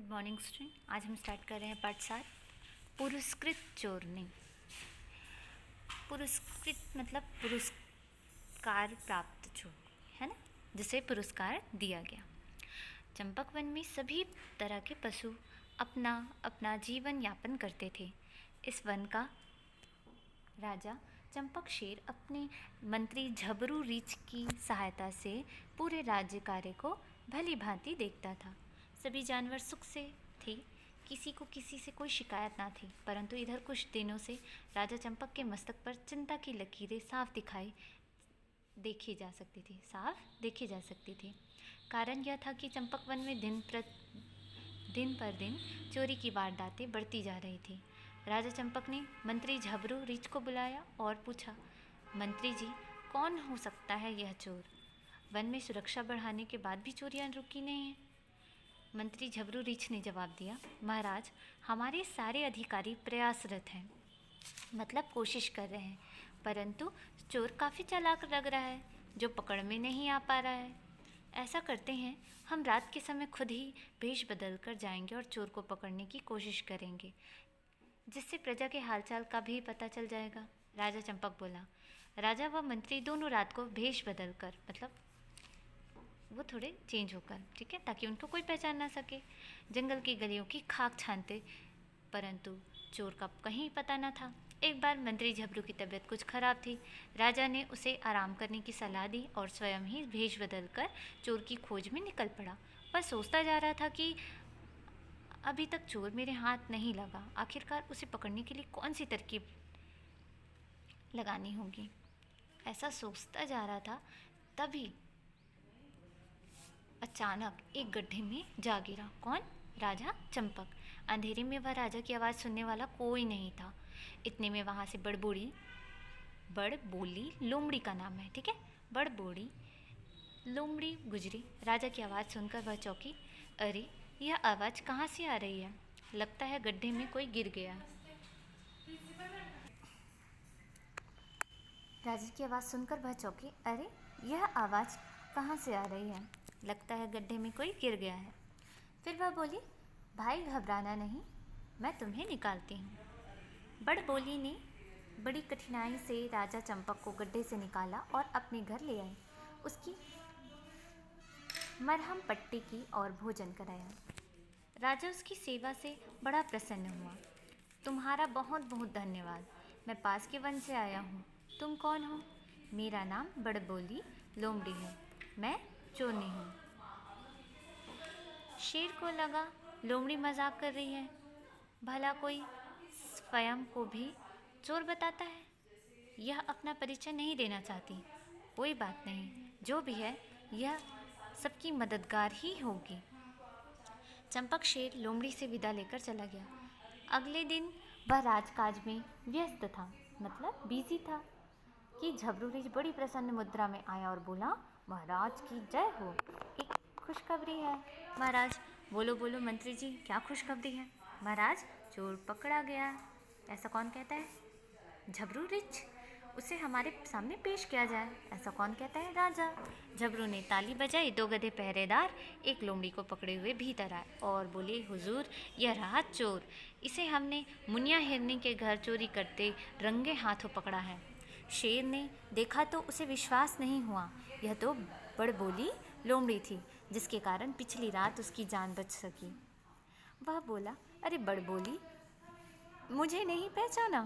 Good morning student. आज हम start कर रहे हैं पाठ 7 पुरस्कृत चोरनी। पुरस्कृत मतलब पुरस्कार प्राप्त चोर, है ना, जिसे पुरस्कार दिया गया। चंपक वन में सभी तरह के पशु अपना अपना जीवन यापन करते थे। इस वन का राजा चंपक शेर अपने मंत्री झबरू रीछ की सहायता से पूरे राज्य कार्य को भली भांति देखता था। सभी जानवर सुख से थे, किसी को किसी से कोई शिकायत ना थी। परंतु इधर कुछ दिनों से राजा चंपक के मस्तक पर चिंता की लकीरें साफ देखी जा सकती थी। कारण यह था कि चंपक वन में दिन पर दिन चोरी की वारदातें बढ़ती जा रही थी। राजा चंपक ने मंत्री झबरू रीछ को बुलाया और पूछा, मंत्री जी, कौन हो सकता है यह चोर? वन में सुरक्षा बढ़ाने के बाद भी चोरियां रुकी नहीं हैं। मंत्री झबरू रीछ ने जवाब दिया, महाराज, हमारे सारे अधिकारी प्रयासरत हैं, मतलब कोशिश कर रहे हैं, परंतु चोर काफ़ी चालाक लग रहा है, जो पकड़ में नहीं आ पा रहा है। ऐसा करते हैं, हम रात के समय खुद ही भेष बदल कर जाएंगे और चोर को पकड़ने की कोशिश करेंगे, जिससे प्रजा के हालचाल का भी पता चल जाएगा। राजा चंपक बोला। राजा व मंत्री दोनों रात को भेष बदल कर, मतलब वो थोड़े चेंज होकर, ठीक है, ताकि उनको कोई पहचान ना सके, जंगल की गलियों की खाक छानते, परंतु चोर का कहीं पता न था। एक बार मंत्री झबरू की तबीयत कुछ खराब थी। राजा ने उसे आराम करने की सलाह दी और स्वयं ही भेष बदल कर चोर की खोज में निकल पड़ा। वह सोचता जा रहा था कि अभी तक चोर मेरे हाथ नहीं लगा, आखिरकार उसे पकड़ने के लिए कौन सी तरकीब लगानी होगी। ऐसा सोचता जा रहा था, तभी अचानक एक गड्ढे में जा गिरा। कौन? राजा चंपक। अंधेरे में वह राजा की आवाज़ सुनने वाला कोई नहीं था। इतने में वहाँ से बड़बोली लोमड़ी का नाम है, ठीक है, बड़बोली लोमड़ी गुजरी। राजा की आवाज़ सुनकर वह चौंकी। अरे, यह आवाज़ कहाँ से आ रही है? लगता है गड्ढे में कोई गिर गया। राजा की आवाज़ सुनकर वह चौंकी। अरे, यह आवाज़ कहाँ से आ रही है? लगता है गड्ढे में कोई गिर गया है। फिर वह बोली, भाई घबराना नहीं, मैं तुम्हें निकालती हूँ। बड़बोली ने बड़ी कठिनाई से राजा चंपक को गड्ढे से निकाला और अपने घर ले आई। उसकी मरहम पट्टी की और भोजन कराया। राजा उसकी सेवा से बड़ा प्रसन्न हुआ। तुम्हारा बहुत बहुत धन्यवाद। मैं पास के वन से आया हूँ। तुम कौन हो? मेरा नाम बड़बोली लोमड़ी है। मैं चोरनी हूँ। शेर को लगा लोमड़ी मजाक कर रही है। भला कोई स्वयं को भी चोर बताता है? यह अपना परिचय नहीं देना चाहती। कोई बात नहीं, जो भी है यह सबकी मददगार ही होगी। चंपक शेर लोमड़ी से विदा लेकर चला गया। अगले दिन वह राजकाज में व्यस्त था, मतलब बिजी था, कि झबरू रीछ बड़ी प्रसन्न मुद्रा में आया और बोला, महाराज की जय हो, एक खुशखबरी है। महाराज, बोलो बोलो मंत्री जी, क्या खुशखबरी है? महाराज, चोर पकड़ा गया। ऐसा कौन कहता है? झबरू रीछ, उसे हमारे सामने पेश किया जाए। ऐसा कौन कहता है? राजा। झबरू ने ताली बजाई। 2 गधे पहरेदार एक लोमड़ी को पकड़े हुए भीतर आए और बोले, हुजूर, यह रहा चोर। इसे हमने मुनिया हिरनी के घर चोरी करते रंगे हाथों पकड़ा है। शेर ने देखा तो उसे विश्वास नहीं हुआ। यह तो बड़बोली लोमड़ी थी, जिसके कारण पिछली रात उसकी जान बच सकी। वह बोला, अरे बड़बोली, मुझे नहीं पहचाना?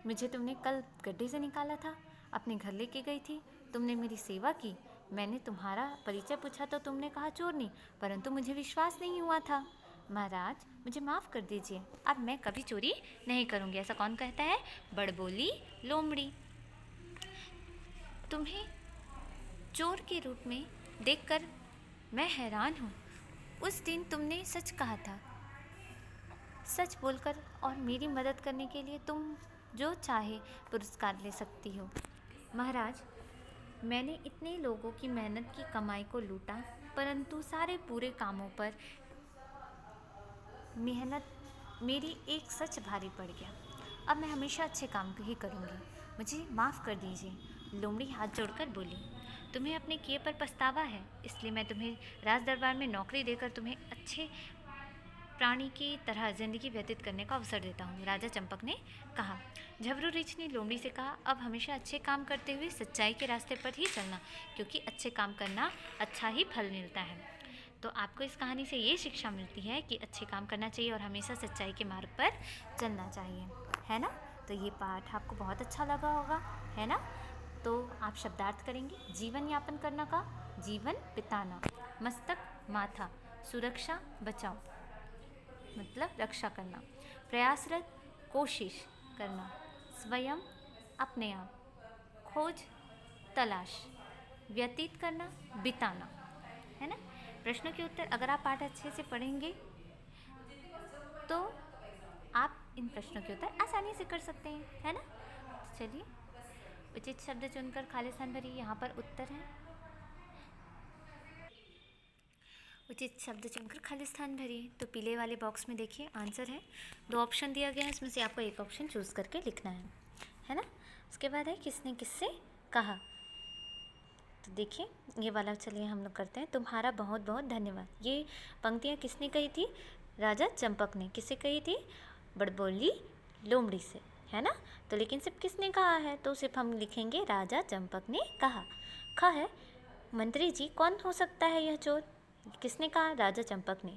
मुझे तुमने कल गड्ढे से निकाला था, अपने घर लेके गई थी, तुमने मेरी सेवा की। मैंने तुम्हारा परिचय पूछा तो तुमने कहा चोरनी, परंतु मुझे विश्वास नहीं हुआ था। महाराज, मुझे माफ़ कर दीजिए, अब मैं कभी चोरी नहीं करूँगी। ऐसा कौन कहता है? बड़बोली लोमड़ी। तुम्हें चोर के रूप में देखकर मैं हैरान हूँ। उस दिन तुमने सच कहा था। सच बोलकर और मेरी मदद करने के लिए तुम जो चाहे पुरस्कार ले सकती हो। महाराज, मैंने इतने लोगों की मेहनत की कमाई को लूटा, परंतु सारे पूरे कामों पर मेहनत मेरी एक सच भारी पड़ गया। अब मैं हमेशा अच्छे काम ही करूँगी, मुझे माफ़ कर दीजिए। लोमड़ी हाथ जोड़कर बोली, तुम्हें अपने किए पर पछतावा है, इसलिए मैं तुम्हें राज दरबार में नौकरी देकर तुम्हें अच्छे प्राणी की तरह जिंदगी व्यतीत करने का अवसर देता हूँ, राजा चंपक ने कहा। झबरू रीछ ने लोमड़ी से कहा, अब हमेशा अच्छे काम करते हुए सच्चाई के रास्ते पर ही चलना, क्योंकि अच्छे काम करना अच्छा ही फल मिलता है। तो आपको इस कहानी से ये शिक्षा मिलती है कि अच्छे काम करना चाहिए और हमेशा सच्चाई के मार्ग पर चलना चाहिए, है ना। तो ये पाठ आपको बहुत अच्छा लगा होगा, है ना। तो आप शब्दार्थ करेंगे। जीवन यापन करना का, जीवन बिताना, मस्तक माथा, सुरक्षा बचाओ मतलब रक्षा करना, प्रयासरत कोशिश करना, स्वयं अपने आप, खोज तलाश, व्यतीत करना बिताना, है ना। प्रश्नों के उत्तर अगर आप पाठ अच्छे से पढ़ेंगे तो आप इन प्रश्नों के उत्तर आसानी से कर सकते हैं, है ना। चलिए, उचित शब्द चुनकर खाली स्थान भरिए। यहाँ पर उत्तर है, उचित शब्द चुनकर खाली स्थान भरिए। तो पीले वाले बॉक्स में देखिए आंसर है, 2 ऑप्शन दिया गया है, इसमें से आपको एक ऑप्शन चूज़ करके लिखना है ना। उसके बाद है किसने किससे कहा। तो देखिए ये वाला, चलिए हम लोग करते हैं। तुम्हारा बहुत बहुत धन्यवाद। ये पंक्तियाँ किसने कही थी? राजा चंपक ने। किससे कही थी? बड़बोली लोमड़ी से, है ना। तो लेकिन सिर्फ किसने कहा है, तो सिर्फ हम लिखेंगे राजा चंपक ने कहा। ख है, मंत्री जी कौन हो सकता है यह चोर? किसने कहा? राजा चंपक ने।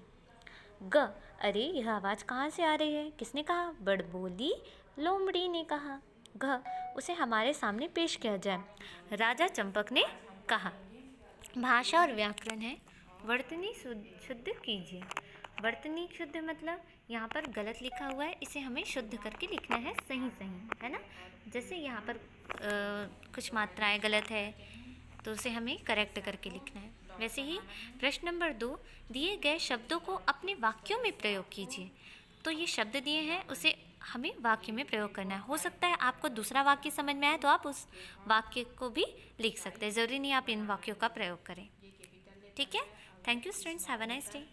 ग, अरे यह आवाज़ कहाँ से आ रही है? किसने कहा? बड़बोली लोमड़ी ने कहा। घ, उसे हमारे सामने पेश किया जाए, राजा चंपक ने कहा। भाषा और व्याकरण है, वर्तनी शुद्ध कीजिए। वर्तनी शुद्ध मतलब यहाँ पर गलत लिखा हुआ है, इसे हमें शुद्ध करके लिखना है सही सही, है ना। जैसे यहाँ पर कुछ मात्राएं गलत है तो उसे हमें करेक्ट करके लिखना है। वैसे ही प्रश्न नंबर 2, दिए गए शब्दों को अपने वाक्यों में प्रयोग कीजिए। तो ये शब्द दिए हैं, उसे हमें वाक्य में प्रयोग करना है। हो सकता है आपको दूसरा वाक्य समझ में आए तो आप उस वाक्य को भी लिख सकते हैं, ज़रूरी नहीं आप इन वाक्यों का प्रयोग करें। ठीक है, thank you students, have a nice day.